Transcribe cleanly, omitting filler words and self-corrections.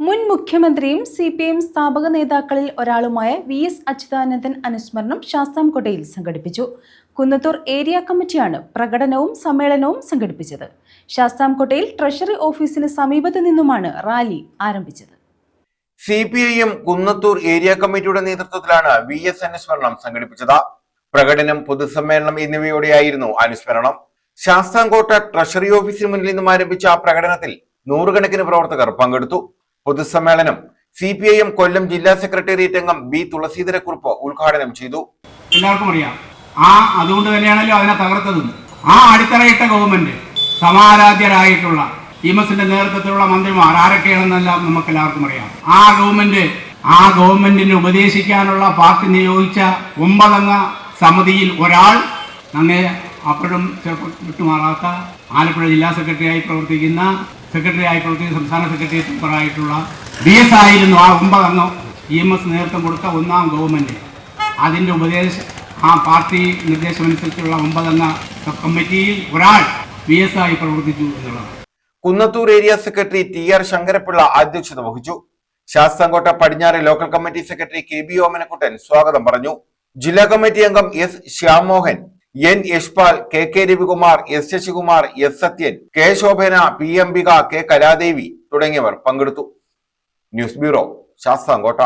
മുൻ മുഖ്യമന്ത്രിയും CPM സ്ഥാപക നേതാക്കളിൽ ഒരാളുമായ VS അച്യുതാനന്ദൻ അനുസ്മരണം ശാസ്താംകോട്ടയിൽ സംഘടിപ്പിച്ചു. കുന്നത്തൂർ ഏരിയ കമ്മിറ്റിയാണ് പ്രകടനവും സമ്മേളനവും സംഘടിപ്പിച്ചത്. ശാസ്താംകോട്ടയിൽ ട്രഷറി ഓഫീസിന് സമീപത്ത് നിന്നുമാണ് റാലി ആരംഭിച്ചത്. CPIM കുന്നത്തൂർ ഏരിയ കമ്മിറ്റിയുടെ നേതൃത്വത്തിലാണ് VS അനുസ്മരണം സംഘടിപ്പിച്ചത്. പ്രകടനം, പൊതുസമ്മേളനം എന്നിവയോടെയായിരുന്നു അനുസ്മരണം. ശാസ്താംകോട്ട ട്രഷറി ഓഫീസിന് മുന്നിൽ നിന്നും ആരംഭിച്ച പ്രകടനത്തിൽ നൂറുകണക്കിന് പ്രവർത്തകർ പങ്കെടുത്തു. പൊതുസമ്മേളനം CPIM കൊല്ലം ജില്ലാ സെക്രട്ടേറിയറ്റ് അംഗം B തുളസീധരക്കുറുപ്പ് ഉദ്ഘാടനം ചെയ്തു. എല്ലാവർക്കും അറിയാം, അതുകൊണ്ട് തന്നെയാണല്ലോ അതിനെ തകർത്തത്. അടിത്തറയിട്ട ഗവൺമെന്റ്, സമാരാധ്യരായിട്ടുള്ള EMSന്റെ നേതൃത്വത്തിലുള്ള മന്ത്രിമാർ ആരൊക്കെയാണെന്നെല്ലാം നമുക്ക് എല്ലാവർക്കും അറിയാം. ആ ഗവൺമെന്റിനെ ഉപദേശിക്കാനുള്ള പാർട്ടി നിയോഗിച്ച 9 അംഗ സമിതിയിൽ ഒരാൾ നന്നേ അപ്പോഴും ചെറുപ്പം വിട്ടുമാറാത്ത ആലപ്പുഴ ജില്ലാ സെക്രട്ടറിയായി പ്രവർത്തിക്കുന്ന സംസ്ഥാന സെക്രട്ടേറിയറ്റ് മെമ്പറായിട്ടുള്ള VS ആയിരുന്നു. 9 അംഗ EMS നേതൃത്വം കൊടുത്ത ഒന്നാം ഗവൺമെന്റ്. അതിൻ്റെ പാർട്ടി നിർദ്ദേശമനുസരിച്ചുള്ള 9 അംഗ സബ് കമ്മിറ്റിയിൽ ഒരാൾ VS ആയി പ്രവർത്തിച്ചു എന്നുള്ളതാണ്. Kunnathur area secretary TR Sankara Pillai അധ്യക്ഷത വഹിച്ചു. ശാസ്താംകോട്ട പടിഞ്ഞാറ് local committee secretary KB Omanakuttan സ്വാഗതം പറഞ്ഞു. ജില്ലാ കമ്മിറ്റി അംഗം S Shyamohan, N Yashpal, KK Ravikumar, S Sasikumar, S Sathyan, K Shobhana, P Ambika, K Kaladevi തുടങ്ങിയവർ പങ്കെടുത്തു. News bureau, Sasthamkotta.